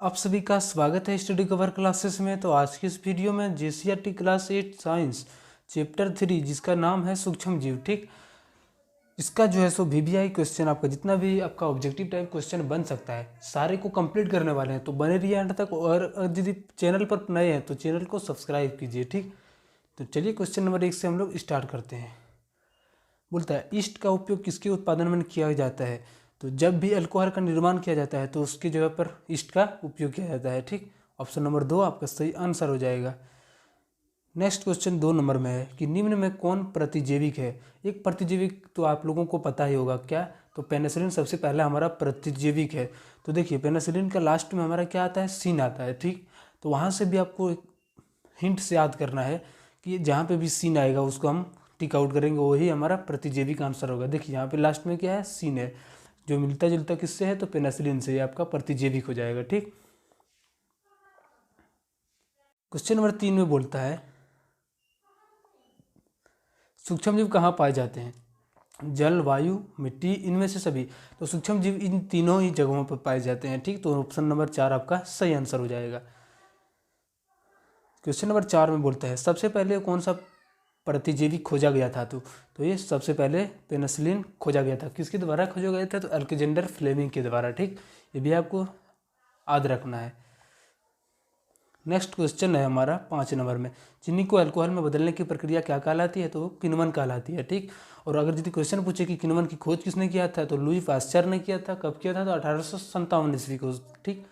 आप सभी का स्वागत है स्टडी कवर क्लासेस में। तो आज की इस वीडियो में JCRT क्लास 8 साइंस चैप्टर 3 जिसका नाम है सूक्ष्म जीव, ठीक, इसका जो है सो VBI क्वेश्चन आपका जितना भी आपका ऑब्जेक्टिव टाइप क्वेश्चन बन सकता है सारे को कंप्लीट करने वाले हैं। तो बने रहिए एंड तक, और यदि चैनल पर नए हैं तो चैनल को सब्सक्राइब कीजिए, ठीक। तो चलिए क्वेश्चन नंबर 1 से हम लोग स्टार्ट करते हैं। बोलता है ईस्ट का उपयोग किसके उत्पादन में किया जाता है। तो जब भी अल्कोहल का निर्माण किया जाता है तो उसकी जगह पर ईस्ट का उपयोग किया जाता है, ठीक। ऑप्शन नंबर 2 आपका सही आंसर हो जाएगा। नेक्स्ट क्वेश्चन 2 नंबर में है कि निम्न में कौन प्रतिजैविक है। एक प्रतिजैविक तो आप लोगों को पता ही होगा क्या, तो पेनिसिलिन सबसे पहला हमारा प्रतिजैविक है। तो देखिए पेनिसिलिन का लास्ट में हमारा क्या आता है, सीन आता है, ठीक। तो वहाँ से भी आपको एक हिंट से याद करना है कि जहाँ पे भी सीन आएगा उसको हम टिक आउट करेंगे, वही हमारा प्रतिजैविक आंसर होगा। देखिए यहाँ पे लास्ट में क्या है, सीन है, जो मिलता जुलता किससे है, तो पेनिसिलिन से, ये आपका प्रतिजैविक हो जाएगा, ठीक। क्वेश्चन नंबर 3 में बोलता है सूक्ष्म जीव कहाँ पाए जाते हैं। जल, वायु, मिट्टी, इनमें से सभी। तो सूक्ष्म जीव इन तीनों ही जगहों पर पाए जाते हैं, ठीक। तो ऑप्शन नंबर 4 आपका सही आंसर हो जाएगा। क्वेश्चन नंबर 4 में बोलता है सबसे पहले कौन सा प्रतिजैविक खोजा गया था। तो ये सबसे पहले पेनिसिलिन खोजा गया था। किसके द्वारा खोजा गया था, तो अलेक्जेंडर फ्लेमिंग के द्वारा, ठीक। ये भी आपको याद रखना है। नेक्स्ट क्वेश्चन है हमारा 5 नंबर में, चीनी को अल्कोहल में बदलने की प्रक्रिया क्या कहलाती है, तो वो किण्वन कहलाती है, ठीक। और अगर यदि क्वेश्चन पूछे कि किण्वन की खोज किसने किया था, तो लुई पाश्चर ने किया था। कब किया था, तो 1857 ईस्वी को, ठीक।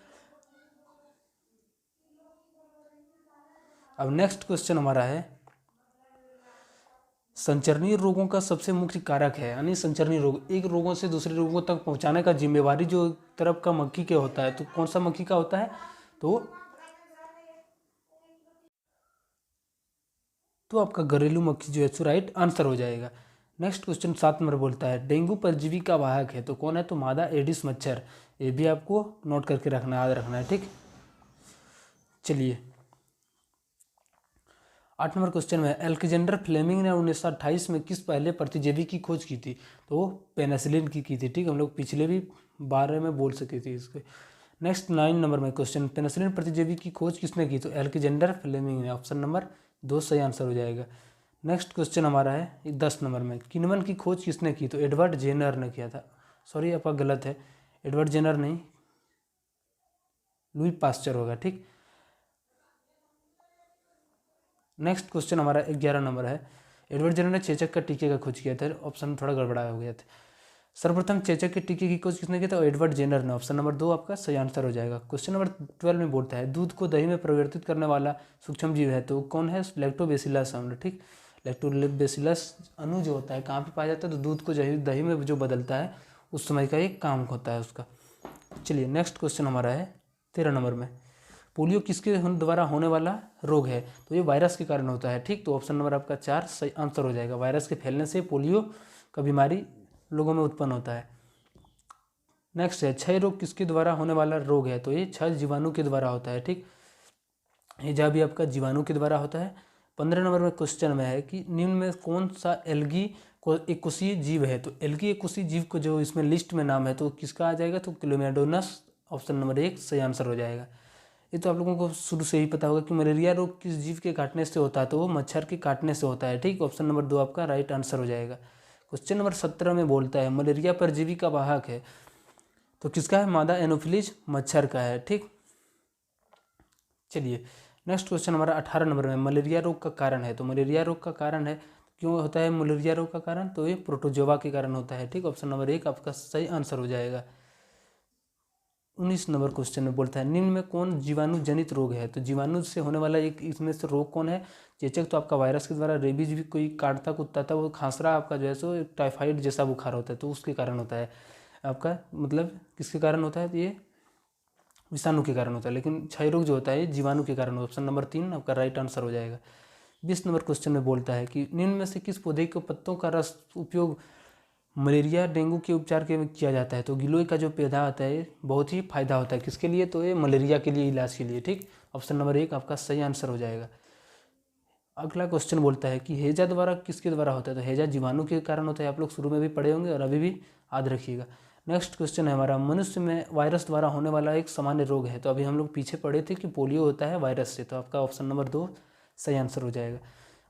अब नेक्स्ट क्वेश्चन हमारा है संचरणीय रोगों का सबसे मुख्य कारक है, यानी संचरणीय रोग एक रोगों से दूसरे रोगों तक पहुंचाने का जिम्मेवारी जो तरफ का मक्खी के होता है, तो कौन सा मक्खी का होता है, तो आपका घरेलू मक्खी जो है सो राइट आंसर हो जाएगा। नेक्स्ट क्वेश्चन 7 नंबर बोलता है डेंगू परजीवी का वाहक है, तो कौन है, तो मादा एडिस मच्छर। ये भी आपको नोट करके रखना, याद रखना है, ठीक। चलिए 8 नंबर क्वेश्चन में अलेक्जेंडर फ्लेमिंग ने 1928 में किस पहले प्रतिजैविक की खोज की थी, तो वो पेनिसिलिन की थी, ठीक। हम लोग पिछले भी बारे में बोल सके थे इसके। नेक्स्ट 9 नंबर में क्वेश्चन पेनिसिलिन प्रतिजैविक की खोज किसने की, तो अलेक्जेंडर फ्लेमिंग ने। ऑप्शन नंबर 2 सही आंसर हो जाएगा। नेक्स्ट क्वेश्चन हमारा है 10 नंबर में किण्वन की खोज किसने की, तो एडवर्ड जेनर ने किया था। सॉरी आपका गलत है, एडवर्ड जेनर नहीं, लुई पास्चर होगा, ठीक। नेक्स्ट क्वेश्चन हमारा 11 नंबर है एडवर्ड जेनर ने चेचक का टीके का खोज किया था। ऑप्शन थोड़ा गड़बड़ा हो गया था। सर्वप्रथम चेचक के टीके की खोज किसने किया था, एडवर्ड जेनर ने। ऑप्शन नंबर 2 आपका सही आंसर हो जाएगा। क्वेश्चन नंबर 12 में बोलता है दूध को दही में परिवर्तित करने वाला सूक्ष्म जीव है, तो कौन है, लैक्टोबैसिलस अम्ल, ठीक। लैक्टोबैसिलस अणु जो होता है कहाँ पे पाया जाता है, तो दूध को दही में जो बदलता है उस समय का एक काम होता है उसका। चलिए नेक्स्ट क्वेश्चन हमारा है 13 नंबर में पोलियो किसके द्वारा होने वाला रोग है, तो ये वायरस के कारण होता है, ठीक। तो ऑप्शन नंबर आपका 4 सही आंसर हो जाएगा। वायरस के फैलने से पोलियो का बीमारी लोगों में उत्पन्न होता है। नेक्स्ट है क्षय रोग किसके द्वारा होने वाला रोग है, तो ये क्षय जीवाणु के द्वारा होता है, ठीक। हैजा भी आपका जीवाणु के द्वारा होता है। 15 नंबर में क्वेश्चन में है कि निम्न में कौन सा एल्गी को एककोषीय जीव है, तो एल्गी एककोषीय जीव को जो इसमें लिस्ट में नाम है तो किसका आ जाएगा, तो क्लोमेडोनस। ऑप्शन नंबर 1 सही आंसर हो जाएगा। ये तो आप लोगों को शुरू से ही पता होगा कि मलेरिया रोग किस जीव के काटने से होता है, तो वो मच्छर के काटने से होता है, ठीक। ऑप्शन नंबर 2 आपका राइट आंसर हो जाएगा। क्वेश्चन नंबर 17 में बोलता है मलेरिया परजीवी का वाहक है, तो किसका है, मादा एनोफिलीज मच्छर का है, ठीक। चलिए नेक्स्ट क्वेश्चन हमारा 18 नंबर में मलेरिया रोग का कारण है, तो मलेरिया रोग का कारण है, क्यों होता है मलेरिया रोग का कारण, तो ये प्रोटोजोआ के कारण होता है, ठीक। ऑप्शन नंबर 1 आपका सही आंसर हो जाएगा। 19 नंबर क्वेश्चन में बोलता है निम्न में कौन जीवाणु जनित रोग है, तो जीवाणु से होने वाला एक इसमें से रोग कौन है, चेचक तो आपका वायरस के द्वारा, रेबीज भी कोई काटता कुत्ता था, वो खांसरा आपका जो है सो टाइफाइड जैसा बुखार होता है तो उसके कारण होता है आपका, मतलब किसके कारण होता है, तो ये विषाणु के कारण होता है। लेकिन क्षय रोग जो होता है जीवाणु के कारण। ऑप्शन नंबर 3 आपका राइट आंसर हो जाएगा। 20 नंबर क्वेश्चन में बोलता है कि निम्न में से किस पौधे के पत्तों का रस उपयोग मलेरिया डेंगू के उपचार के में किया जाता है, तो गिलोय का जो पौधा आता है बहुत ही फायदा होता है किसके लिए, तो ये मलेरिया के लिए, इलाज के लिए, ठीक। ऑप्शन नंबर 1 आपका सही आंसर हो जाएगा। अगला क्वेश्चन बोलता है कि हैजा द्वारा किसके द्वारा होता है, तो हैजा जीवाणु के कारण होता है। आप लोग शुरू में भी पढ़े होंगे और अभी भी याद रखिएगा। नेक्स्ट क्वेश्चन है हमारा, मनुष्य में वायरस द्वारा होने वाला एक सामान्य रोग है। तो अभी हम लोग पीछे पढ़े थे कि पोलियो होता है वायरस से, तो आपका ऑप्शन नंबर 2 सही आंसर हो जाएगा।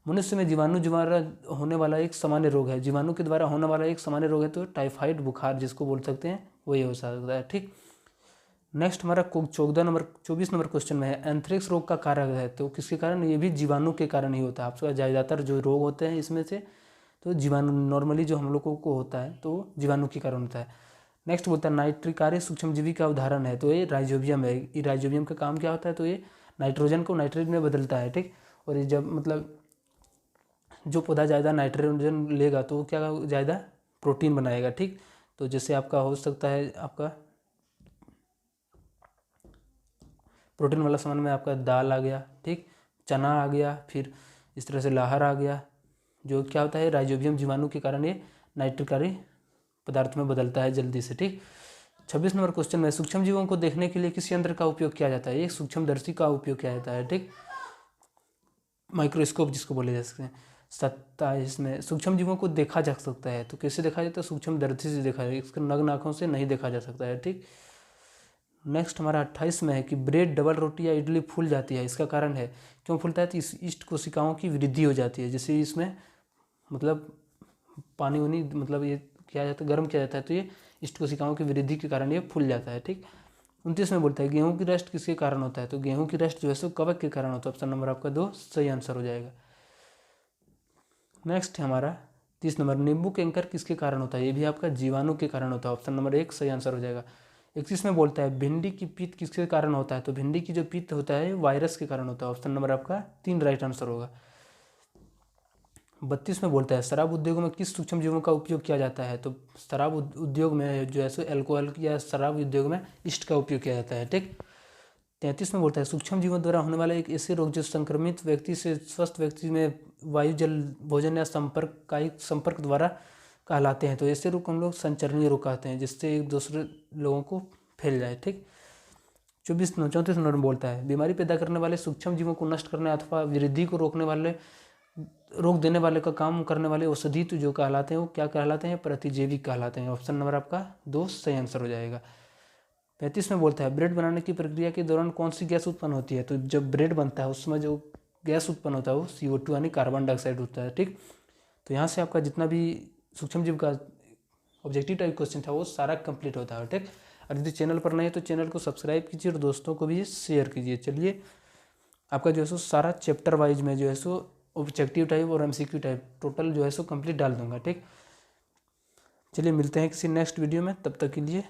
मनुष्य में जीवाणु द्वारा होने वाला एक सामान्य रोग है, जीवाणु के द्वारा होने वाला एक सामान्य रोग है तो टाइफाइड बुखार जिसको बोल सकते हैं वही हो सकता है। ठीक, नेक्स्ट हमारा 24 नंबर क्वेश्चन में है, एंथ्रेक्स रोग का कारण है। तो किसके कारण? ये भी जीवाणु के कारण ही होता है। आपका ज़्यादातर जो रोग होते हैं इसमें से तो जीवाणु नॉर्मली जो हम लोगों को होता है तो जीवाणु के कारण होता है। नेक्स्ट बोलता है नाइट्रिकार्य सूक्ष्मजीवी का उदाहरण है। तो ये राइजोबियम है। ये राइजोबियम का काम क्या होता है? तो ये नाइट्रोजन को नाइट्रेट में बदलता है। ठीक, और ये जब मतलब जो पौधा ज़्यादा नाइट्रोजन लेगा तो क्या ज़्यादा प्रोटीन बनाएगा। ठीक, तो जैसे आपका हो सकता है आपका प्रोटीन वाला सामान में आपका दाल आ गया, ठीक, चना आ गया, फिर इस तरह से लाहर आ गया, जो क्या होता है राइजोबियम जीवाणु के कारण ये नाइट्रिकारी पदार्थ में बदलता है जल्दी से। ठीक, 26 नंबर क्वेश्चन में, सूक्ष्म जीवों को देखने के लिए किस यंत्र का उपयोग किया जाता है? एक सूक्ष्मदर्शी का उपयोग किया जाता है। ठीक, माइक्रोस्कोप जिसको बोले जा सकते हैं। 27 में, सूक्ष्म जीवों को देखा जा सकता है। तो कैसे देखा जाता है? सूक्ष्मदर्शी से देखा जाए, इसको नग्न आँखों से नहीं देखा जा सकता है। ठीक, नेक्स्ट हमारा 28 में है कि ब्रेड, डबल रोटी या इडली फूल जाती है, इसका कारण है। क्यों फूलता है? तो इस ईस्ट कोशिकाओं की वृद्धि हो जाती है। जैसे इसमें मतलब पानी वानी मतलब ये किया जाता है, गर्म किया जाता है, तो ये ईस्ट कोशिकाओं की वृद्धि के कारण ये फूल जाता है। ठीक, 29 में बोलता है गेहूं की रस्ट किसके कारण होता है? तो गेहूं की रस्ट जो है सो कवक के कारण होता है। ऑप्शन नंबर आपका 2 सही आंसर हो जाएगा। नेक्स्ट है हमारा 30 नंबर, नींबू कैंकर किसके कारण होता है? ये भी आपका जीवाणु के कारण होता है। ऑप्शन नंबर 1 सही आंसर हो जाएगा। 31 में बोलता है भिंडी की पित्त किसके कारण होता है? तो भिंडी की जो पित्त होता है वायरस के कारण होता है। ऑप्शन नंबर आपका 3 राइट आंसर होगा। 32 में बोलता है शराब उद्योग में किस सूक्ष्म जीवों का उपयोग किया जाता है? तो शराब उद्योग में जो है सो एल्कोहल या शराब उद्योग में ईस्ट का उपयोग किया जाता है। ठीक, 33 में बोलता है सूक्ष्म जीवों द्वारा होने वाला एक ऐसे रोग जो संक्रमित व्यक्ति से स्वस्थ व्यक्ति में वायु, जल, भोजन या कायिक संपर्क द्वारा कहलाते हैं। तो ऐसे रोग हम लोग संचरणीय रोग कहते हैं, जिससे एक दूसरे लोगों को फैल जाए। ठीक, 34 नंबर में बोलता है बीमारी पैदा करने वाले सूक्ष्म जीवों को नष्ट करने अथवा वृद्धि को रोकने वाले, रोक देने वाले का काम करने वाले औषधि तो जो कहलाते हैं वो क्या कहलाते हैं? प्रतिजैविक कहलाते हैं। ऑप्शन नंबर आपका 2 सही आंसर हो जाएगा। 35 में बोलता है ब्रेड बनाने की प्रक्रिया के दौरान कौन सी गैस उत्पन्न होती है? तो जब ब्रेड बनता है उसमें जो गैस उत्पन्न होता है वो CO2 यानी कार्बन डाइऑक्साइड होता है। ठीक, तो यहाँ से आपका जितना भी सूक्ष्म जीव का ऑब्जेक्टिव टाइप क्वेश्चन था वो सारा कंप्लीट होता है। ठीक, और यदि चैनल पर नहीं है तो चैनल को सब्सक्राइब कीजिए और दोस्तों को भी शेयर कीजिए। चलिए आपका जो है सो सारा चैप्टर वाइज में जो है सो ऑब्जेक्टिव टाइप और MCQ टाइप टोटल जो है सो कंप्लीट डाल दूंगा। ठीक, चलिए मिलते हैं किसी नेक्स्ट वीडियो में, तब तक के लिए